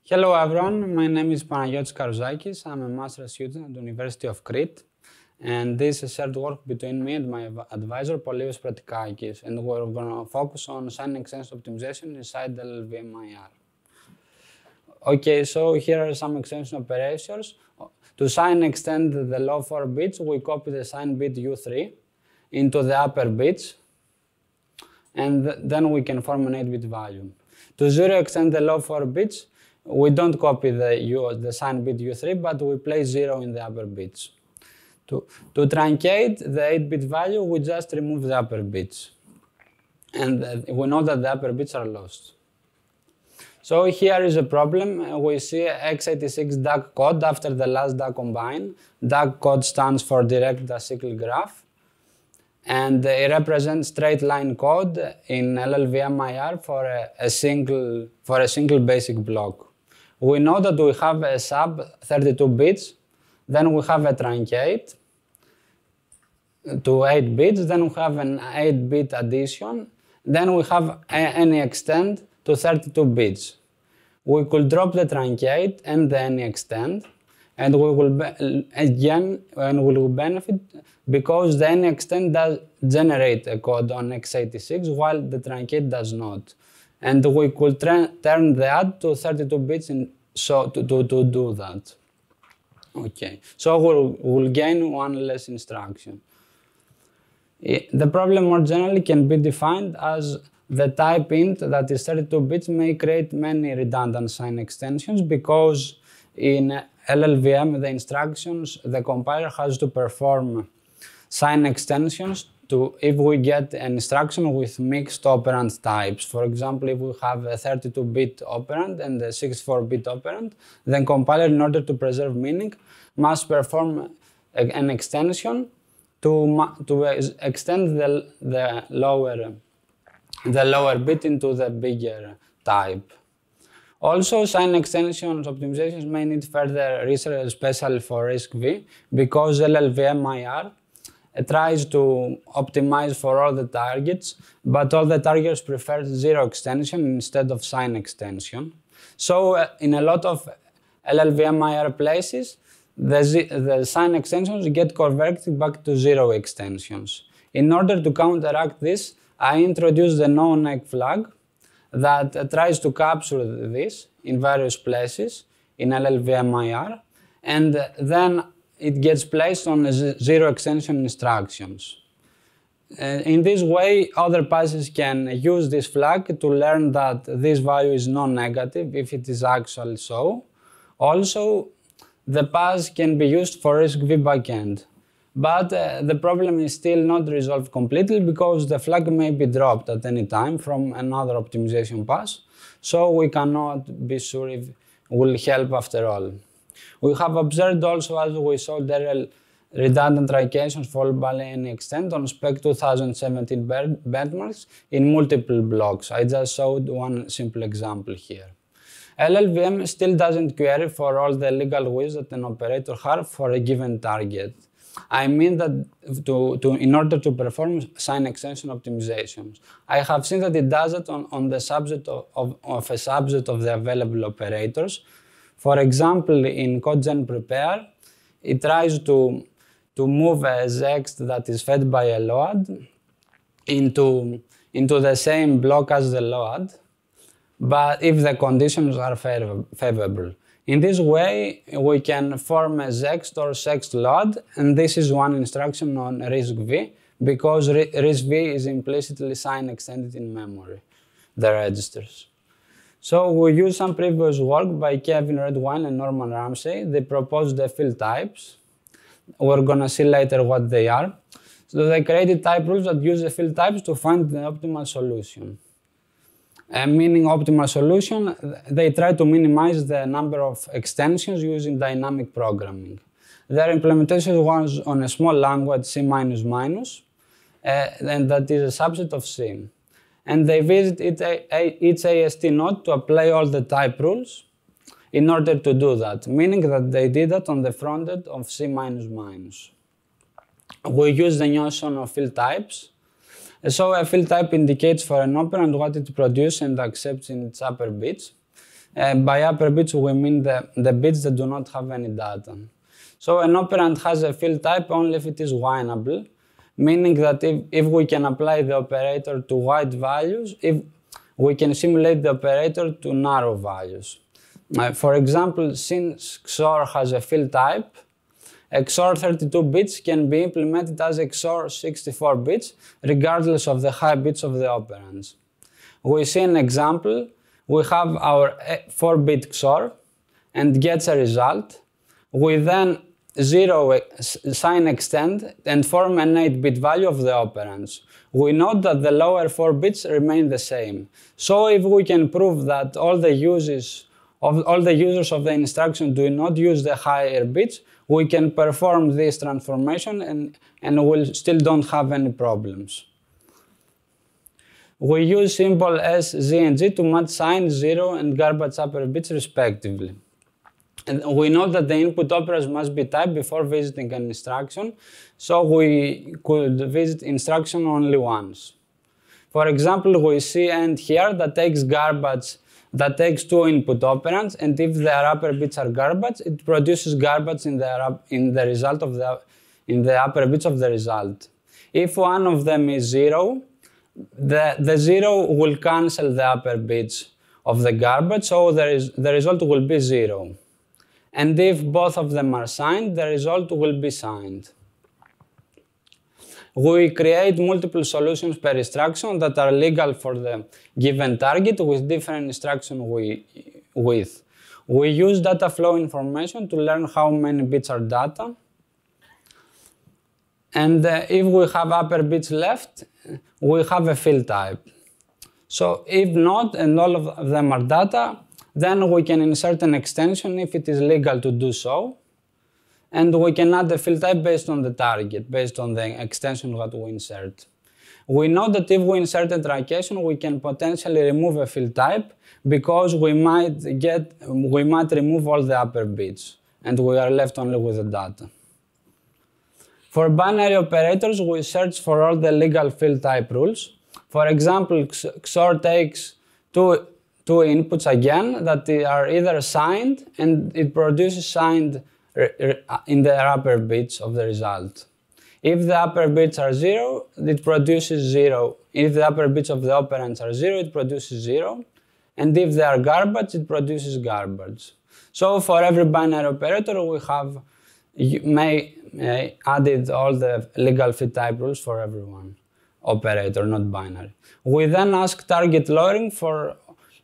Hello everyone, my name is Panagiotis Karouzakis. I'm a master's student at the University of Crete, and this is a shared work between me and my advisor, Panagiotis, and we're going to focus on sign extension optimization inside the LLVM IR. Okay, so here are some extension operations. To sign extend the low 4 bits, we copy the sign bit U3 into the upper bits, and then we can form an 8-bit value. To zero extend the low 4 bits, we don't copy the sign bit U3, but we place 0 in the upper bits. To truncate the 8-bit value, we just remove the upper bits. And we know that the upper bits are lost. So here is a problem. We see x86 DAC code after the last DAC combine. DAC code stands for direct acyclic graph. And it represents straight line code in LLVM IR for a single basic block. We know that we have a sub 32 bits, then we have a truncate to 8 bits, then we have an 8-bit addition, then we have any extend to 32 bits. We could drop the truncate and the any extend, and we will benefit because the any extend does generate a code on x86 while the truncate does not. And we could turn the add to 32 bits to do that. Okay, so we'll gain one less instruction. The problem more generally can be defined as the type int that is 32 bits may create many redundant sign extensions because in LLVM the instructions, the compiler has to perform sign extensions if we get an instruction with mixed operand types. For example, if we have a 32-bit operand and a 64-bit operand, then compiler, in order to preserve meaning, must perform an extension to extend the lower bit into the bigger type. Also, sign extensions optimizations may need further research, especially for RISC-V, because LLVM IR tries to optimize for all the targets, but all the targets prefer zero extension instead of sign extension. So in a lot of LLVM IR places, the sign extensions get converted back to zero extensions. In order to counteract this, I introduced the no-neg flag that tries to capture this in various places in LLVM IR, and then it gets placed on zero extension instructions. In this way, other passes can use this flag to learn that this value is non-negative if it is actually so. Also, the pass can be used for RISC-V backend. But the problem is still not resolved completely because the flag may be dropped at any time from another optimization pass, so we cannot be sure if it will help after all. We have observed also, as we saw, there are redundant truncations followed by any extent on Spec 2017 benchmarks in multiple blocks. I just showed one simple example here. LLVM still doesn't query for all the legal ways that an operator has for a given target. I mean that in order to perform sign extension optimizations. I have seen that it does it on the subset of a subset of the available operators. For example, in CodeGen prepare, it tries to move a zext that is fed by a load into the same block as the load, but if the conditions are favorable. In this way, we can form a zext or sext load, and this is one instruction on RISC-V, because RISC-V is implicitly sign extended in memory, the registers. So we use some previous work by Kevin Redwine and Norman Ramsey. They proposed the field types. We're gonna see later what they are. So they created type rules that use the field types to find the optimal solution. Meaning optimal solution, they try to minimize the number of extensions using dynamic programming. Their implementation was on a small language C++, and that is a subset of C. And they visit each AST node to apply all the type rules in order to do that, meaning that they did that on the front end of C++. We use the notion of field types. So a field type indicates for an operand what it produces and accepts in its upper bits. By upper bits, we mean the bits that do not have any data. So an operand has a field type only if it is wineable, meaning that if we can apply the operator to wide values, if we can simulate the operator to narrow values. For example, since XOR has a field type, XOR 32 bits can be implemented as XOR 64 bits, regardless of the high bits of the operands. We see an example. We have our 4-bit XOR and gets a result. We then sign extend and form an 8-bit value of the operands. We note that the lower 4 bits remain the same. So if we can prove that all the users of the instruction do not use the higher bits, we can perform this transformation and we still don't have any problems. We use symbol S, Z, and G to match sign, 0, and garbage upper bits respectively. And we know that the input operands must be typed before visiting an instruction, so we could visit instruction only once. For example, we see end here that takes garbage, that takes 2 input operands, and if their upper bits are garbage, it produces garbage in the upper bits of the result. If one of them is 0, the 0 will cancel the upper bits of the garbage, so the result will be 0. And if both of them are signed, the result will be signed. We create multiple solutions per instruction that are legal for the given target with different instruction width. We use data flow information to learn how many bits are data. And if we have upper bits left, we have a field type. So if not, and all of them are data, then we can insert an extension if it is legal to do so. And we can add the field type based on the target, based on the extension that we insert. We know that if we insert a truncation, we can potentially remove a field type because we might remove all the upper bits and we are left only with the data. For binary operators, we search for all the legal field type rules. For example, XOR takes two inputs again that are either signed and it produces signed in the upper bits of the result. If the upper bits are 0, it produces 0. If the upper bits of the operands are 0, it produces 0. And if they are garbage, it produces garbage. So for every binary operator, we have added all the legal field type rules for everyone. Operator, not binary. We then ask target lowering for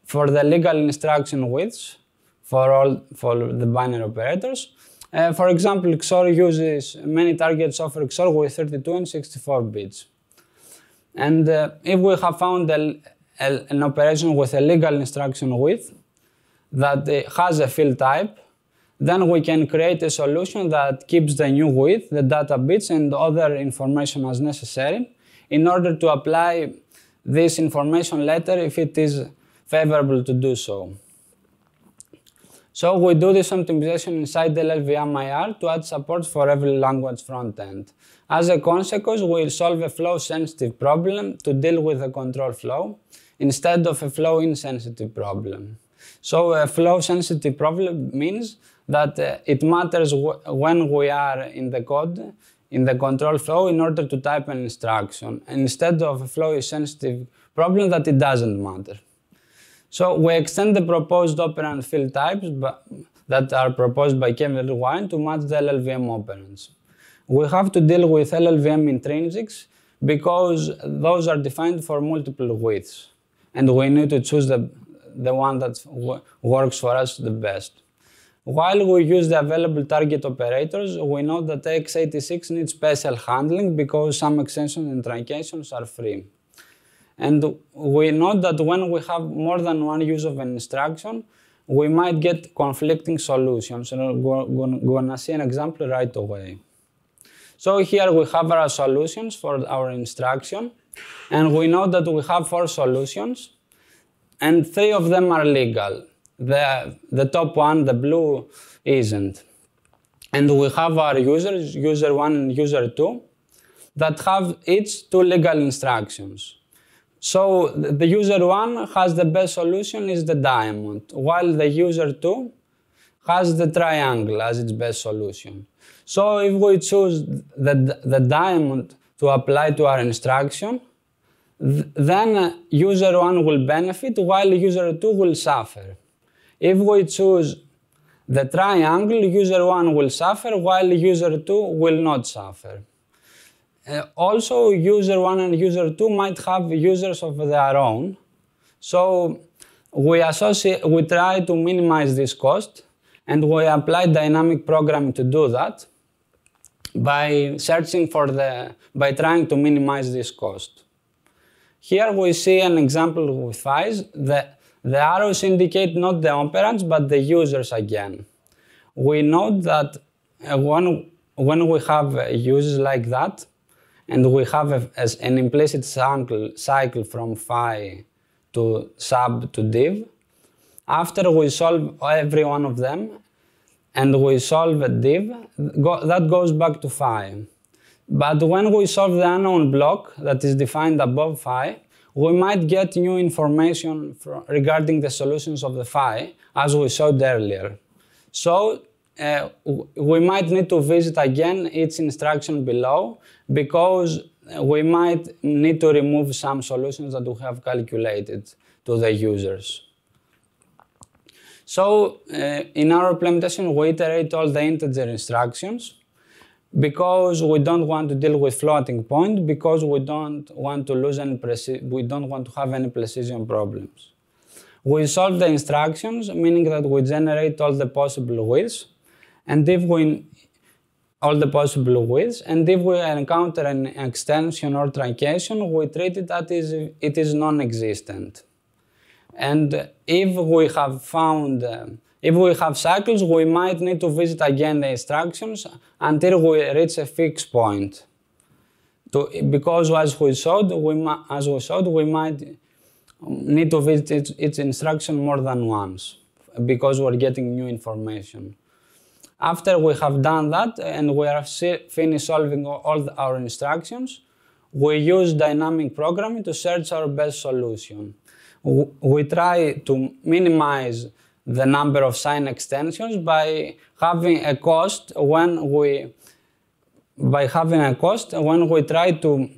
the legal instruction widths for the binary operators. For example, XOR uses many targets offer XOR with 32 and 64 bits. And if we have found an operation with a legal instruction width that has a field type, then we can create a solution that keeps the new width, the data bits, and other information as necessary in order to apply this information later if it is favorable to do so. So we do this optimization inside the LLVM IR to add support for every language front-end. As a consequence, we'll solve a flow-sensitive problem to deal with the control flow instead of a flow-insensitive problem. So a flow-sensitive problem means that it matters when we are in the code, in the control flow, in order to type an instruction, instead of a flow-sensitive problem that it doesn't matter. So we extend the proposed operand field types that are proposed by Kevin Wine to match the LLVM operands. We have to deal with LLVM intrinsics because those are defined for multiple widths, and we need to choose the one that works for us the best. While we use the available target operators, we know that x86 needs special handling because some extensions and truncations are free. And we know that when we have more than one use of an instruction, we might get conflicting solutions. And we're going to see an example right away. So here we have our solutions for our instruction. And we know that we have 4 solutions. And 3 of them are legal. The top one, the blue, isn't. And we have our users, user 1 and user 2, that have each 2 legal instructions. So the user 1 has the best solution is the diamond, while the user 2 has the triangle as its best solution. So if we choose the diamond to apply to our instruction, then user 1 will benefit while user 2 will suffer. If we choose the triangle, user 1 will suffer while user 2 will not suffer. Also, user 1 and user 2 might have users of their own. So we try to minimize this cost, and we apply dynamic programming to do that by trying to minimize this cost. Here we see an example with phase. The arrows indicate not the operands, but the users again. We note that when we have uses like that, and we have an implicit cycle from phi to sub to div, after we solve every one of them, and we solve a div, that goes back to phi. But when we solve the unknown block that is defined above phi, we might get new information regarding the solutions of the phi, as we showed earlier. So we might need to visit again each instruction below, because we might need to remove some solutions that we have calculated to the users. So in our implementation, we iterate all the integer instructions, because we don't want to deal with floating point, because we don't want to have any precision problems. We solve the instructions, meaning that we generate all the possible widths, and if we encounter an extension or truncation, we treat it as it is non-existent. And if we have cycles, we might need to visit again the instructions until we reach a fixed point. Because as we showed, we might need to visit each instruction more than once, because we're getting new information. After we have done that and we are finished solving all our instructions, we use dynamic programming to search our best solution. We try to minimize the number of sign extensions by having a cost when we try to.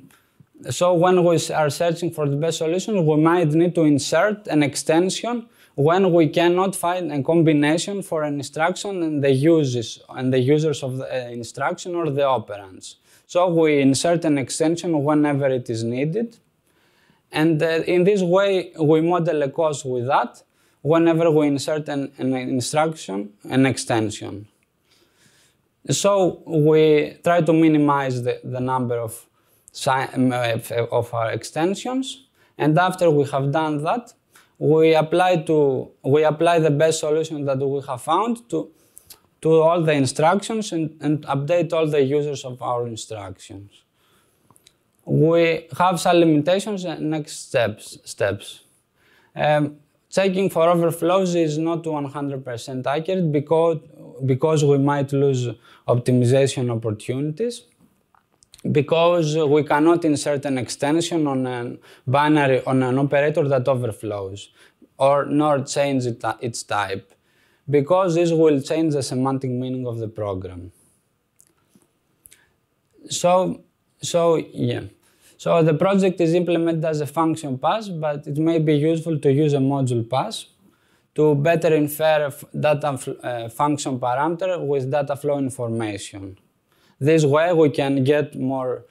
So when we are searching for the best solution, we might need to insert an extension when we cannot find a combination for an instruction and the users of the instruction or the operands. So we insert an extension whenever it is needed. And in this way, we model a cost with that whenever we insert an extension. So we try to minimize the number of our extensions, and after we have done that, we apply the best solution that we have found to all the instructions and update all the users of our instructions. We have some limitations and next steps. Checking for overflows is not 100% accurate because we might lose optimization opportunities, because we cannot insert an extension on an operator that overflows, nor change its type, because this will change the semantic meaning of the program. So the project is implemented as a function pass, but it may be useful to use a module pass to better infer function parameter with data flow information. This way we can get more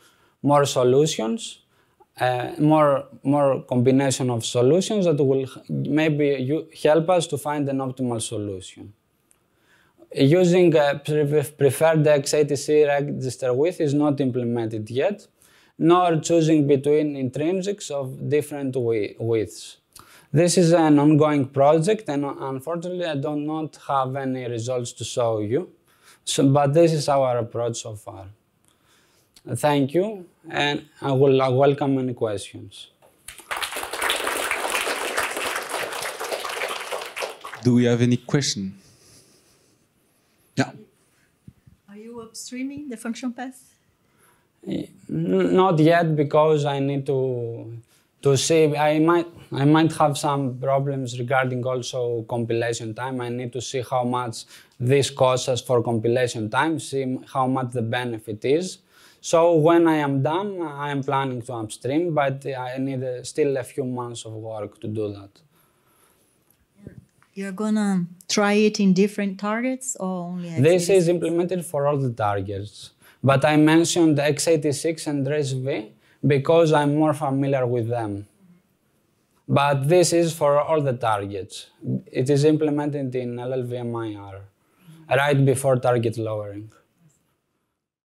solutions, more combination of solutions that will maybe help us to find an optimal solution. Using preferred x86 register width is not implemented yet, nor choosing between intrinsics of different widths. This is an ongoing project, and unfortunately I do not have any results to show you. But this is our approach so far. Thank you, and I will welcome any questions. Do we have any question? Yeah. Are you upstreaming the function path? Not yet, because I need to to see, I might have some problems regarding also compilation time. I need to see how much this costs us for compilation time, see how much the benefit is. So when I am done, I am planning to upstream, but I need still a few months of work to do that. You're gonna try it in different targets or only x86? This is implemented for all the targets, but I mentioned x86 and ResV because I'm more familiar with them. But this is for all the targets. It is implemented in LLVM IR, right before target lowering.